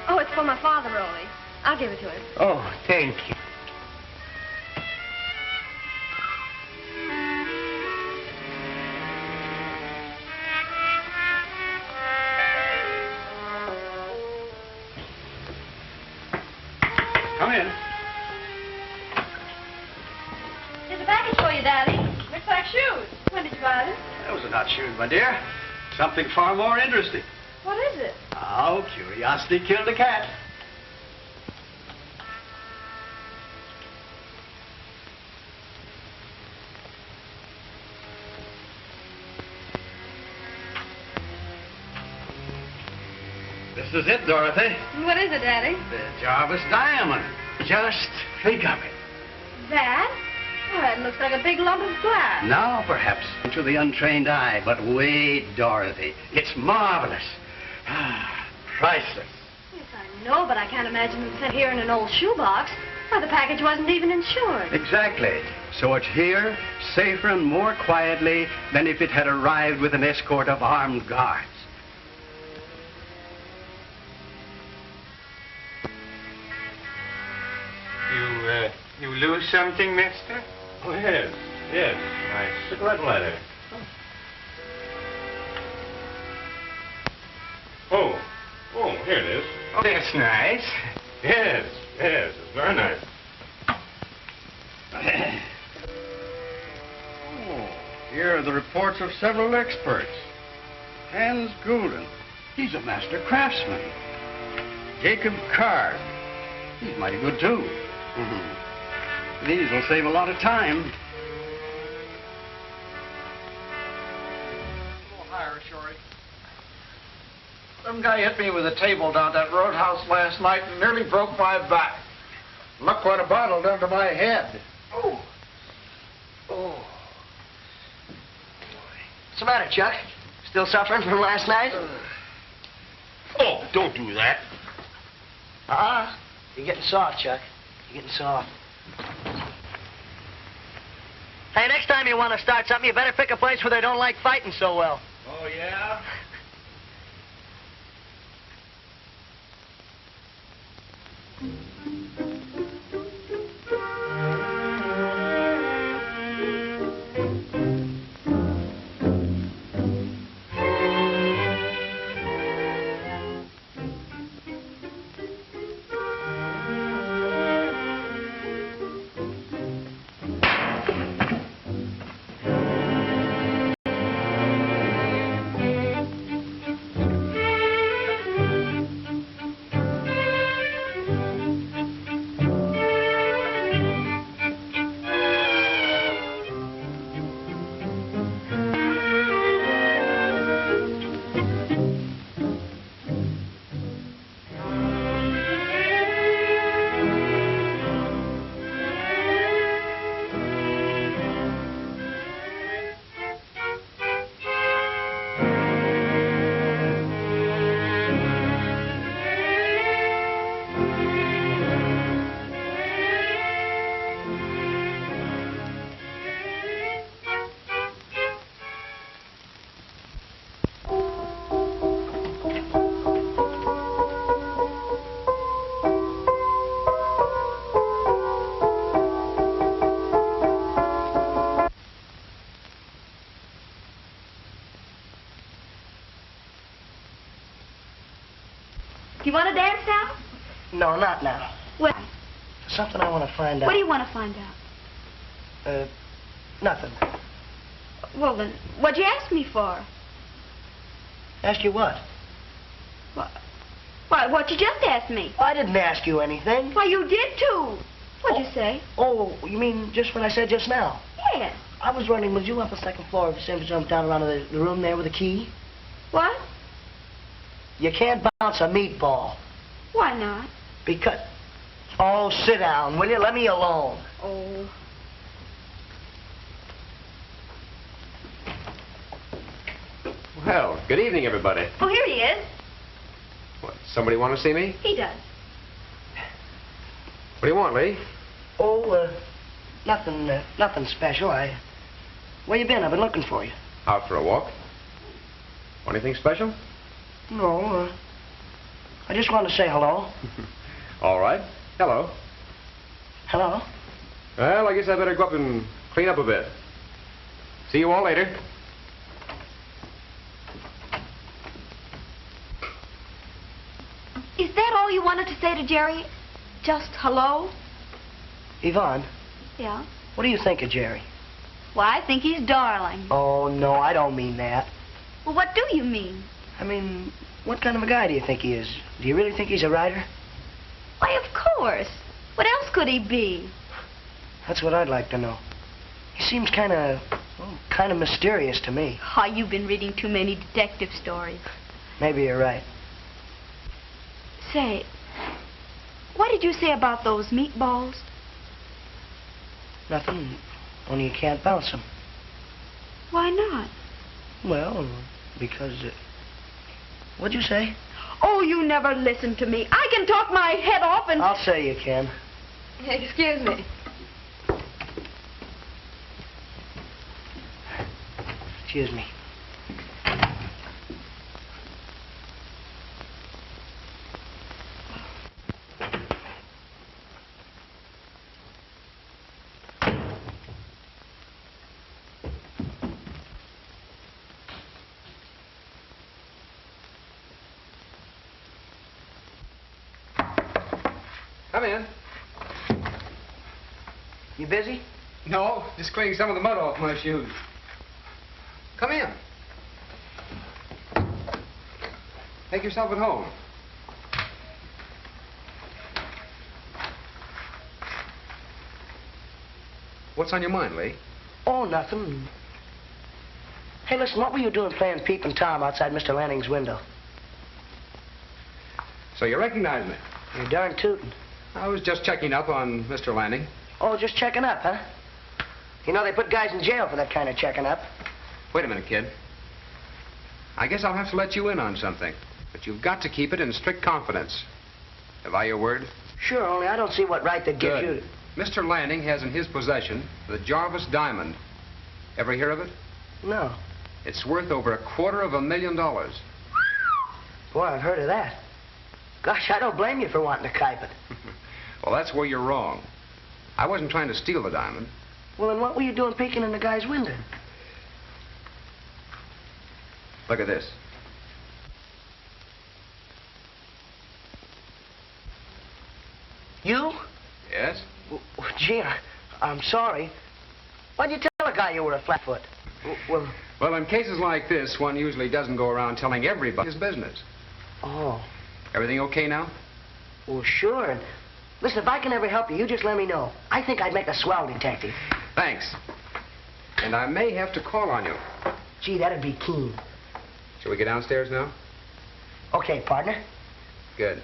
[SPEAKER 11] Oh, it's for my father, Rolly. I'll give it to him.
[SPEAKER 14] Oh, thank you.
[SPEAKER 13] Come in.
[SPEAKER 11] Here's a package for you, Daddy. Looks like shoes. When did you buy them?
[SPEAKER 12] Those are not shoes, my dear. Something far more interesting.
[SPEAKER 11] What is it?
[SPEAKER 12] Oh, curiosity killed a cat. This is it, Dorothy.
[SPEAKER 11] What is it, Daddy?
[SPEAKER 12] The Jarvis diamond. Just think of it.
[SPEAKER 11] That? Oh, it looks like a big lump of glass.
[SPEAKER 12] Now, perhaps, to the untrained eye, but wait, Dorothy. It's marvelous. Ah, priceless.
[SPEAKER 11] Yes, I know, but I can't imagine it sent here in an old shoebox. Why, the package wasn't even insured.
[SPEAKER 12] Exactly. So it's here, safer and more quietly than if it had arrived with an escort of armed guards.
[SPEAKER 14] You lose something, mister?
[SPEAKER 10] Oh, yes. Yes. My cigarette lighter. Oh. Oh, here it is.
[SPEAKER 14] Oh, that's nice.
[SPEAKER 10] Yes. Yes. It's very nice.
[SPEAKER 12] Oh, here are the reports of several experts. Hans Gulden. He's a master craftsman. Jacob Card. He's mighty good, too. These will save a lot of time.
[SPEAKER 7] A little higher, Shorty. Some guy hit me with a table down at that roadhouse last night and nearly broke my back. Look what a bottle done to my head.
[SPEAKER 9] Oh. Oh. What's the matter, Chuck? Still suffering from last night?
[SPEAKER 10] Oh, don't do that.
[SPEAKER 9] You're getting soft, Chuck. You're getting soft. Hey, next time you want to start something, you better pick a place where they don't like fighting so well.
[SPEAKER 12] Oh, yeah?
[SPEAKER 8] want to dance now?
[SPEAKER 9] No, not now.
[SPEAKER 8] Well,
[SPEAKER 9] Something I want to find out.
[SPEAKER 8] what do you want to find out?
[SPEAKER 9] Nothing.
[SPEAKER 8] Well, then, what'd you ask me for?
[SPEAKER 9] Ask you what?
[SPEAKER 8] Why, what you just asked me.
[SPEAKER 9] I didn't ask you anything.
[SPEAKER 8] Why, you did, too. What'd you say?
[SPEAKER 9] Oh, you mean just what I said just now?
[SPEAKER 8] Yes.
[SPEAKER 9] I was wondering, was you up the second floor of the San Francisco down around the room there with the key?
[SPEAKER 8] What?
[SPEAKER 9] You can't bounce a meatball.
[SPEAKER 8] Why not?
[SPEAKER 9] Because... Oh, sit down, will you? Let me alone.
[SPEAKER 8] Oh.
[SPEAKER 13] Well, good evening, everybody.
[SPEAKER 8] Oh, here he is.
[SPEAKER 13] What, somebody want to see me?
[SPEAKER 8] He does.
[SPEAKER 13] What do you want, Lee?
[SPEAKER 9] Oh, nothing special. Where you been? I've been looking for you.
[SPEAKER 13] Out for a walk. Want anything special?
[SPEAKER 9] No, I just wanted to say hello.
[SPEAKER 13] All right. Hello.
[SPEAKER 9] Hello?
[SPEAKER 13] Well, I guess I better go up and clean up a bit. See you all later.
[SPEAKER 8] Is that all you wanted to say to Jerry? Just hello?
[SPEAKER 9] Yvonne,
[SPEAKER 8] Yeah.
[SPEAKER 9] what do you think of Jerry?
[SPEAKER 8] Well, I think he's darling.
[SPEAKER 9] Oh, no, I don't mean that.
[SPEAKER 8] Well, what do you mean?
[SPEAKER 9] I mean, what kind of a guy do you think he is? Do you really think he's a writer?
[SPEAKER 8] Why, of course. What else could he be?
[SPEAKER 9] That's what I'd like to know. He seems kind of mysterious to me.
[SPEAKER 8] Oh, you've been reading too many detective stories.
[SPEAKER 9] Maybe you're right.
[SPEAKER 8] Say, what did you say about those meatballs?
[SPEAKER 9] Nothing, only you can't bounce them.
[SPEAKER 8] Why not?
[SPEAKER 9] Well, because... what'd you say?
[SPEAKER 8] Oh, you never listen to me. I can talk my head off and...
[SPEAKER 9] I'll say you can.
[SPEAKER 8] Excuse me.
[SPEAKER 9] Excuse me.
[SPEAKER 13] Come in.
[SPEAKER 9] You busy?
[SPEAKER 13] No, just cleaning some of the mud off my shoes. Come in. Make yourself at home. What's on your mind, Lee?
[SPEAKER 9] Oh, nothing. Hey, listen, what were you doing playing Peep and Tom outside Mr. Lanning's window?
[SPEAKER 13] So you recognize me?
[SPEAKER 9] You're darn tootin'.
[SPEAKER 13] I was just checking up on Mr. Lanning.
[SPEAKER 9] Oh, just checking up, huh? You know, they put guys in jail for that kind of checking up.
[SPEAKER 13] Wait a minute, kid. I guess I'll have to let you in on something. But you've got to keep it in strict confidence. Have I your word?
[SPEAKER 9] Sure, only I don't see what right that gives you...
[SPEAKER 13] Mr. Lanning has in his possession the Jarvis diamond. Ever hear of it?
[SPEAKER 9] No.
[SPEAKER 13] It's worth over $250,000.
[SPEAKER 9] Boy, I've heard of that. Gosh, I don't blame you for wanting to keep it.
[SPEAKER 13] Well, that's where you're wrong. I wasn't trying to steal the diamond.
[SPEAKER 9] Well, then what were you doing peeking in the guy's window?
[SPEAKER 13] Look at this.
[SPEAKER 9] You?
[SPEAKER 13] Yes?
[SPEAKER 9] Well, gee, I'm sorry. Why'd you tell a guy you were a flatfoot?
[SPEAKER 13] Well, in cases like this, one usually doesn't go around telling everybody his business.
[SPEAKER 9] Oh.
[SPEAKER 13] Everything okay now?
[SPEAKER 9] Well, sure. And listen, if I can ever help you, you just let me know. I think I'd make a swell detective.
[SPEAKER 13] Thanks. And I may have to call on you.
[SPEAKER 9] Gee, that'd be keen.
[SPEAKER 13] Shall we get downstairs now?
[SPEAKER 9] Okay, partner.
[SPEAKER 13] Good.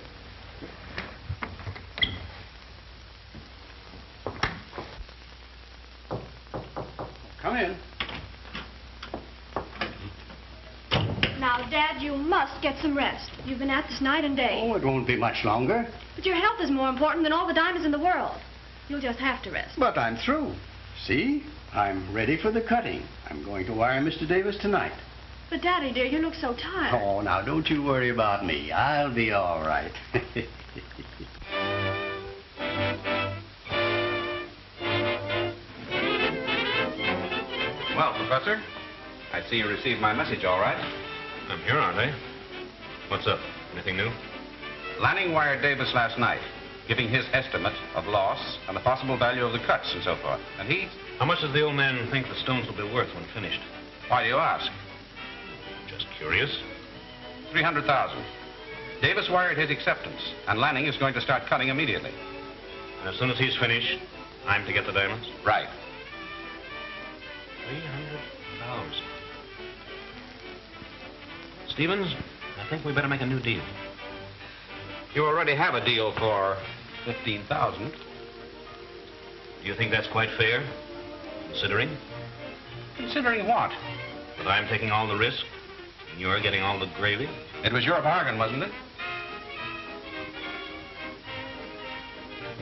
[SPEAKER 12] Come in.
[SPEAKER 11] Now, Dad, you must get some rest. You've been at this night and day.
[SPEAKER 12] Oh, it won't be much longer.
[SPEAKER 11] But your health is more important than all the diamonds in the world. You'll just have to rest.
[SPEAKER 12] But I'm through. See? I'm ready for the cutting. I'm going to wire Mr. Davis tonight.
[SPEAKER 11] But, Daddy, dear, you look so tired.
[SPEAKER 12] Oh, now, don't you worry about me. I'll be all right.
[SPEAKER 2] Well, Professor, I see you received my message all right.
[SPEAKER 4] I'm here, aren't I? What's up? Anything new?
[SPEAKER 2] Lanning wired Davis last night, giving his estimate of loss and the possible value of the cuts and so forth. And he...
[SPEAKER 6] How much does the old man think the stones will be worth when finished?
[SPEAKER 2] Why do you ask?
[SPEAKER 6] Just curious.
[SPEAKER 2] $300,000. Davis wired his acceptance, and Lanning is going to start cutting immediately.
[SPEAKER 6] And as soon as he's finished, I'm to get the diamonds?
[SPEAKER 2] Right.
[SPEAKER 6] 300,000. Stevens, I think we better make a new deal.
[SPEAKER 2] You already have a deal for 15,000.
[SPEAKER 6] Do you think that's quite fair, considering?
[SPEAKER 2] Considering what?
[SPEAKER 6] That I'm taking all the risk, and you're getting all the gravy?
[SPEAKER 2] It was your bargain, wasn't it?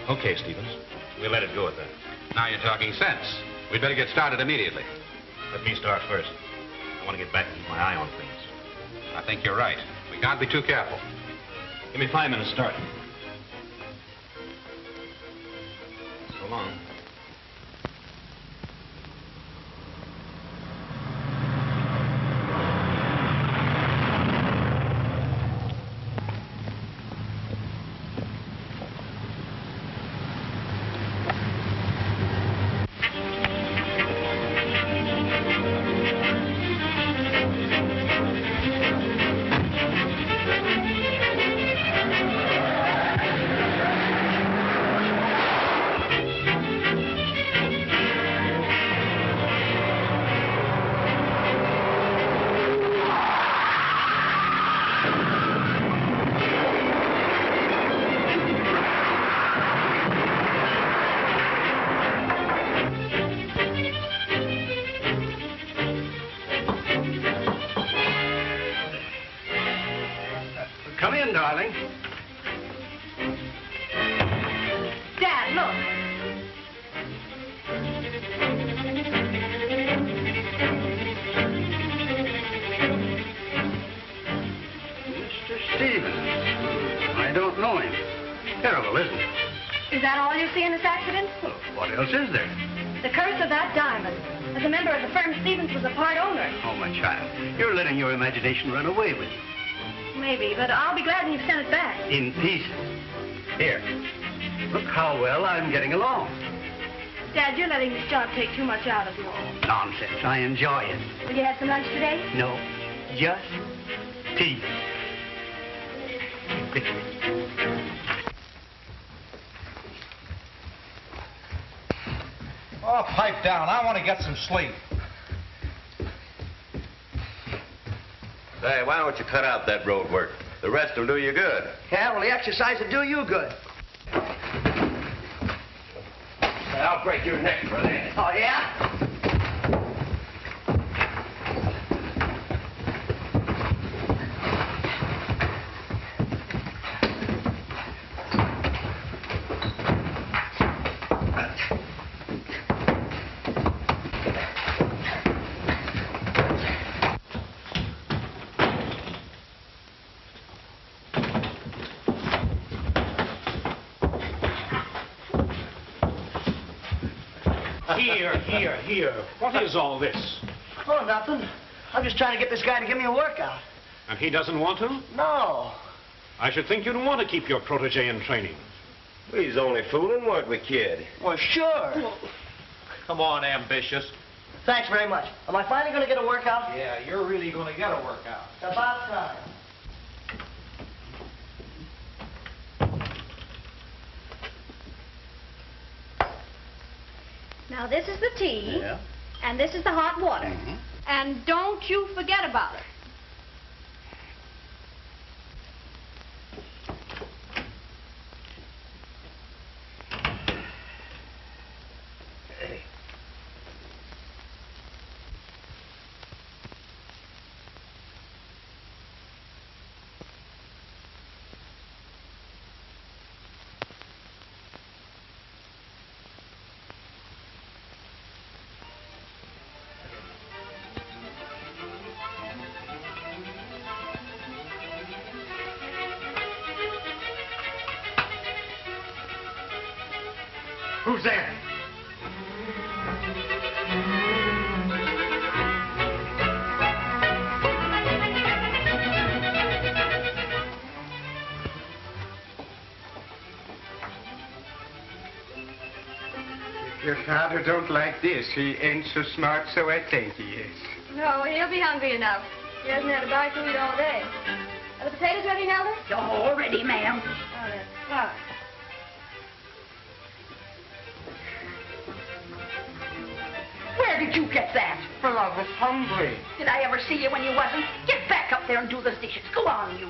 [SPEAKER 6] Okay, Stevens. We'll let it go at that.
[SPEAKER 2] Now you're talking sense. We'd better get started immediately.
[SPEAKER 6] Let me start first. I want to get back and keep my eye on things.
[SPEAKER 2] I think you're right. We can't be too careful.
[SPEAKER 6] Give me 5 minutes start. So long.
[SPEAKER 12] Come in, darling.
[SPEAKER 8] Dad, look.
[SPEAKER 12] Mr. Stevens. I don't know him. Terrible, isn't it?
[SPEAKER 8] Is that all you see in this accident?
[SPEAKER 12] Well, what else is there?
[SPEAKER 8] The curse of that diamond. As a member of the firm, Stevens was a part owner.
[SPEAKER 12] Oh, my child, you're letting your imagination run away with you.
[SPEAKER 8] Maybe, but I'll be glad when you've sent it back.
[SPEAKER 12] In pieces. Here. Look how well I'm getting along.
[SPEAKER 8] Dad, you're letting this job take too much out of you.
[SPEAKER 12] Nonsense. I enjoy it.
[SPEAKER 8] Will you have some lunch today?
[SPEAKER 12] No, just tea.
[SPEAKER 1] Oh, pipe down. I want to get some sleep.
[SPEAKER 10] Say, why don't you cut out that road work? The rest will do you good.
[SPEAKER 9] Yeah, well, the exercise will do you good.
[SPEAKER 10] I'll break your neck for that.
[SPEAKER 9] Oh, yeah?
[SPEAKER 17] Here. What is all this?
[SPEAKER 9] Oh, nothing. I'm just trying to get this guy to give me a workout.
[SPEAKER 17] And he doesn't want to?
[SPEAKER 9] No.
[SPEAKER 17] I should think you'd want to keep your protege in training.
[SPEAKER 10] He's only fooling, weren't we, kid?
[SPEAKER 9] Well, sure.
[SPEAKER 1] Come on, ambitious.
[SPEAKER 9] Thanks very much. Am I finally going to get a workout?
[SPEAKER 1] Yeah, you're really going to get a workout.
[SPEAKER 9] About time.
[SPEAKER 11] Now, this is the tea.
[SPEAKER 12] Yeah.
[SPEAKER 11] And this is the hot water.
[SPEAKER 12] Mm-hmm.
[SPEAKER 11] And don't you forget about it.
[SPEAKER 1] Who's there?
[SPEAKER 14] father don't like this. He ain't so smart, so I think he is.
[SPEAKER 11] No, he'll be hungry enough. He hasn't had a bite to eat all day. Are the potatoes ready, Nelda?
[SPEAKER 18] All ready, ma'am.
[SPEAKER 11] Oh, that's fine.
[SPEAKER 18] Where did you get that?
[SPEAKER 14] Well, I was hungry.
[SPEAKER 18] Did I ever see you when you wasn't? Get back up there and do the dishes. Go on, you.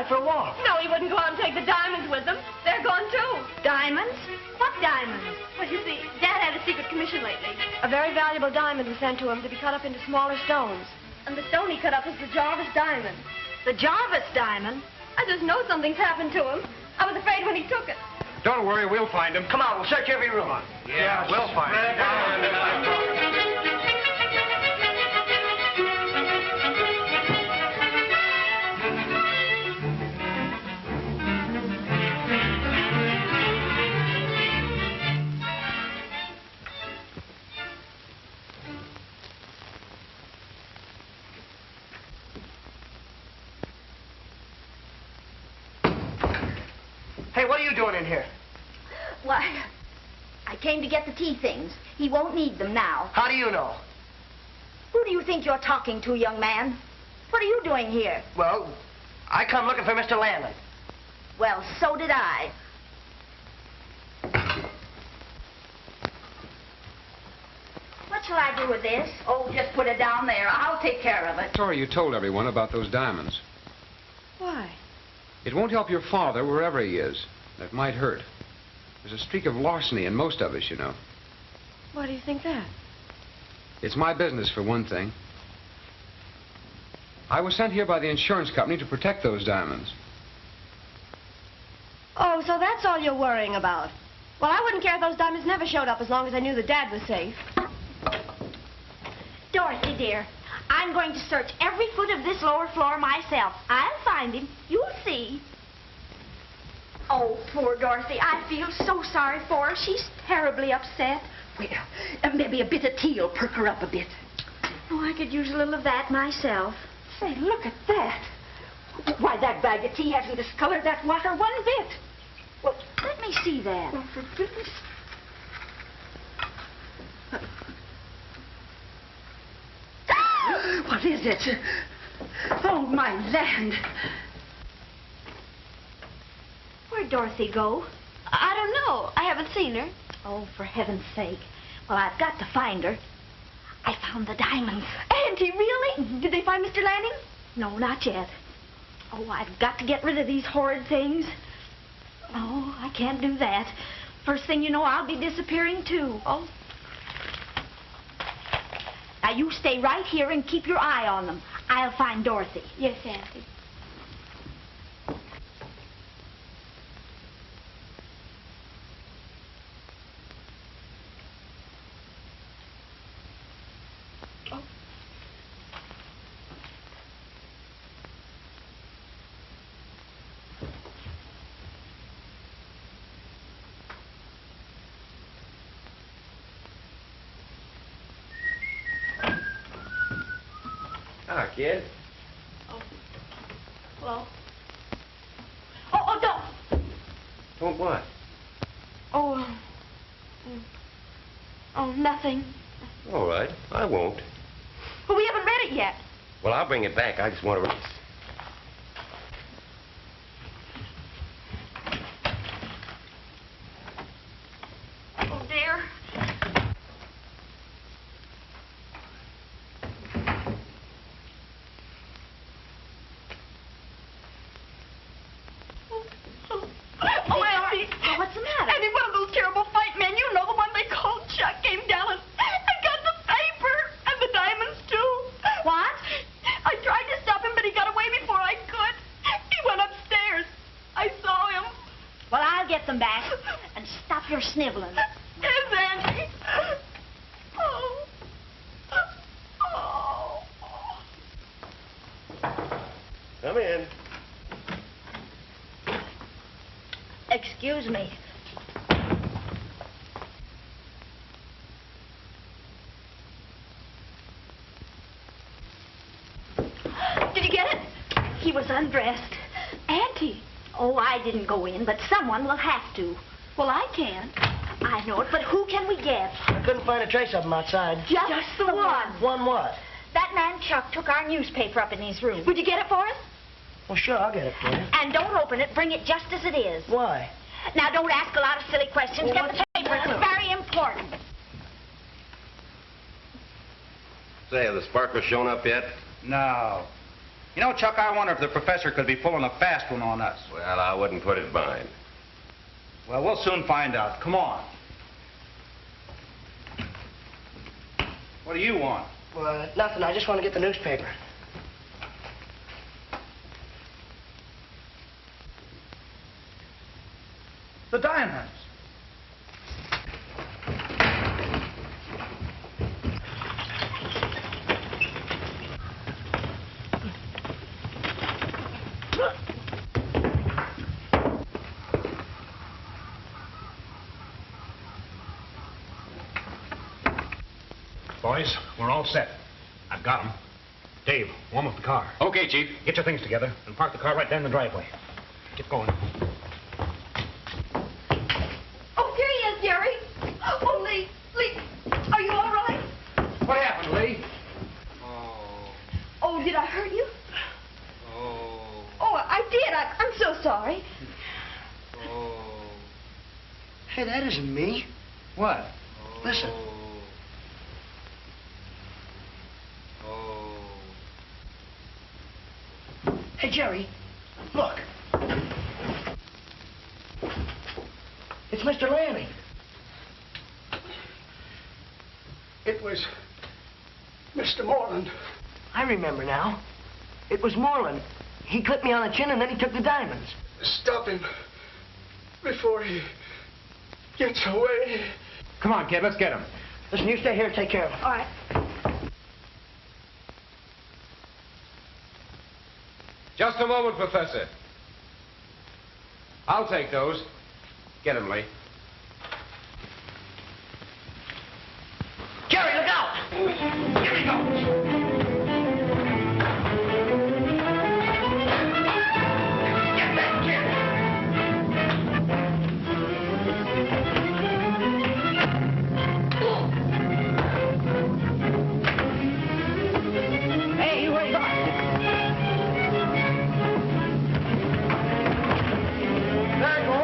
[SPEAKER 9] For a walk.
[SPEAKER 15] No, he wouldn't go out and take the diamonds with them. They're gone, too.
[SPEAKER 8] Diamonds? What diamonds?
[SPEAKER 11] Well, you see, Dad had a secret commission lately. A very valuable diamond was sent to him to be cut up into smaller stones. And the stone he cut up was the Jarvis diamond.
[SPEAKER 8] The Jarvis diamond?
[SPEAKER 11] I just know something's happened to him. I was afraid when he took it.
[SPEAKER 13] Don't worry, we'll find him.
[SPEAKER 9] Come on, we'll search every room.
[SPEAKER 13] Yeah, we'll find him.
[SPEAKER 9] Hey, what are you doing in here?
[SPEAKER 8] Why, I came to get the tea things. He won't need them now.
[SPEAKER 9] How do you know?
[SPEAKER 8] Who do you think you're talking to, young man? What are you doing here?
[SPEAKER 9] Well, I come looking for Mr. Landon.
[SPEAKER 8] Well, so did I. What shall I do with this? Oh, just put it down there. I'll take care of it.
[SPEAKER 13] Sorry you told everyone about those diamonds.
[SPEAKER 11] Why?
[SPEAKER 13] It won't help your father wherever he is. It might hurt. There's a streak of larceny in most of us, you know.
[SPEAKER 11] Why do you think that?
[SPEAKER 13] It's my business, for one thing. I was sent here by the insurance company to protect those diamonds.
[SPEAKER 11] Oh, so that's all you're worrying about. Well, I wouldn't care if those diamonds never showed up as long as I knew that Dad was safe.
[SPEAKER 8] Dorothy, dear, I'm going to search every foot of this lower floor myself. I'll find him. You'll see. Oh, poor Dorothy. I feel so sorry for her. She's terribly upset.
[SPEAKER 18] Well, maybe a bit of tea will perk her up a bit.
[SPEAKER 8] Oh, I could use a little of that myself.
[SPEAKER 18] Say, look at that. Why, that bag of tea hasn't discolored that water one bit.
[SPEAKER 8] Well, let me see that.
[SPEAKER 18] Oh, for goodness. What is it? Oh, my land.
[SPEAKER 8] Where'd Dorothy go?
[SPEAKER 11] I don't know. I haven't seen her.
[SPEAKER 8] Oh, for heaven's sake. Well, I've got to find her. I found the diamonds.
[SPEAKER 11] Auntie, really?
[SPEAKER 8] Mm-hmm.
[SPEAKER 11] Did they find Mr. Lanning?
[SPEAKER 8] No, not yet. Oh, I've got to get rid of these horrid things. Oh, I can't do that. First thing you know, I'll be disappearing, too.
[SPEAKER 11] Oh.
[SPEAKER 8] Now, you stay right here and keep your eye on them. I'll find Dorothy.
[SPEAKER 11] Yes, Auntie.
[SPEAKER 10] Ah, kid.
[SPEAKER 11] Oh. Hello. Oh, don't.
[SPEAKER 10] Don't what?
[SPEAKER 11] Oh, oh, nothing.
[SPEAKER 10] All right, I won't.
[SPEAKER 11] But we haven't read it yet.
[SPEAKER 10] Well, I'll bring it back. I just want to...
[SPEAKER 8] Oh, dear. you're sniveling.
[SPEAKER 15] Yes, Auntie. Oh. Oh.
[SPEAKER 10] Come in.
[SPEAKER 8] Excuse me.
[SPEAKER 15] Did you get it?
[SPEAKER 8] He was undressed.
[SPEAKER 15] Auntie.
[SPEAKER 8] Oh, I didn't go in, but someone will have to.
[SPEAKER 15] Well, I can't.
[SPEAKER 8] I know it, but who can we get?
[SPEAKER 9] I couldn't find a trace of him outside.
[SPEAKER 8] Just the one.
[SPEAKER 9] One what?
[SPEAKER 8] That man Chuck took our newspaper up in his room.
[SPEAKER 15] Would you get it for us?
[SPEAKER 9] Well, sure, I'll get it for you.
[SPEAKER 8] And don't open it. Bring it just as it is.
[SPEAKER 9] Why?
[SPEAKER 8] Now, don't ask a lot of silly questions.
[SPEAKER 9] Well,
[SPEAKER 8] Get
[SPEAKER 9] what's
[SPEAKER 8] the
[SPEAKER 9] the
[SPEAKER 8] paper. It's
[SPEAKER 9] matter?
[SPEAKER 8] very important.
[SPEAKER 10] Say, have the sparklers shown up yet?
[SPEAKER 13] No. You know, Chuck, I wonder if the professor could be pulling a fast one on us.
[SPEAKER 10] Well, I wouldn't put it by him.
[SPEAKER 13] Well, we'll soon find out. Come on. What do you want?
[SPEAKER 9] Well, nothing. I just want to get the newspaper.
[SPEAKER 13] The diamonds.
[SPEAKER 17] Boys, we're all set. I've got them. Dave, warm up the car.
[SPEAKER 2] Okay, Chief.
[SPEAKER 17] Get your things together and park the car right there in the driveway. Get going.
[SPEAKER 15] Oh, here he is, Jerry. Oh, Lee. Lee, are you all right?
[SPEAKER 13] What happened, Lee?
[SPEAKER 15] Oh, did I hurt you? Oh, I did. I'm so sorry.
[SPEAKER 9] Hey, that isn't me.
[SPEAKER 13] What?
[SPEAKER 9] Listen. Hey, Jerry, look. It's Mr. Lanning.
[SPEAKER 14] It was Mr. Moreland.
[SPEAKER 9] I remember now. It was Moreland. He clipped me on the chin and then he took the diamonds.
[SPEAKER 14] Stop him before he gets away.
[SPEAKER 13] Come on, kid, let's get him.
[SPEAKER 9] Listen, you stay here and take care of him.
[SPEAKER 15] All right.
[SPEAKER 13] Just a moment, Professor. I'll take those. Get him, Lee.
[SPEAKER 9] Jerry, look out! Here he goes. Get that kid! Hey, where you going? There you go.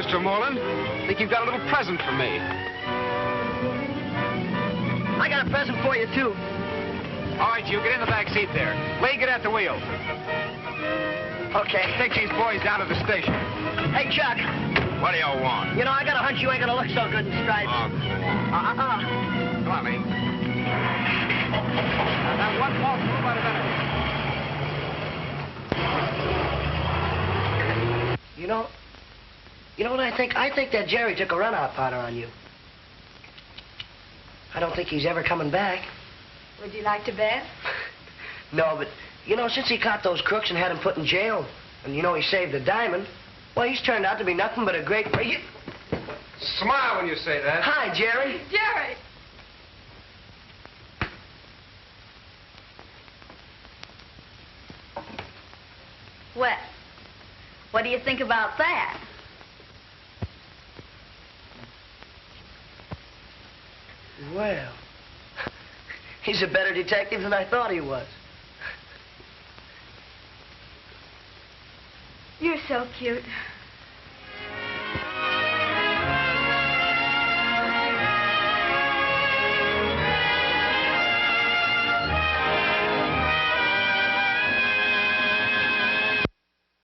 [SPEAKER 13] Mr. Moreland. I think you've got a little present for me.
[SPEAKER 9] I got a present for you, too.
[SPEAKER 13] All right, you get in the back seat there. Lee, get at the wheel. Okay, take these boys down to the station.
[SPEAKER 9] Hey, Chuck.
[SPEAKER 13] What do y'all want?
[SPEAKER 9] You know, I got a hunch you ain't gonna look so good in stripes.
[SPEAKER 13] Oh, come on. Come on, Lee. Now, one false move out of that.
[SPEAKER 9] You know what I think? I think that Jerry took a run-out powder on you. I don't think he's ever coming back.
[SPEAKER 18] Would you like to bet?
[SPEAKER 9] No, but, you know, since he caught those crooks and had them put in jail, and, you know, he saved the diamond, well, he's turned out to be nothing but a great...
[SPEAKER 13] Smile when you say that.
[SPEAKER 9] Hi, Jerry.
[SPEAKER 18] Jerry! Well, what do you think about that?
[SPEAKER 9] Well, he's a better detective than I thought he was.
[SPEAKER 18] You're so cute.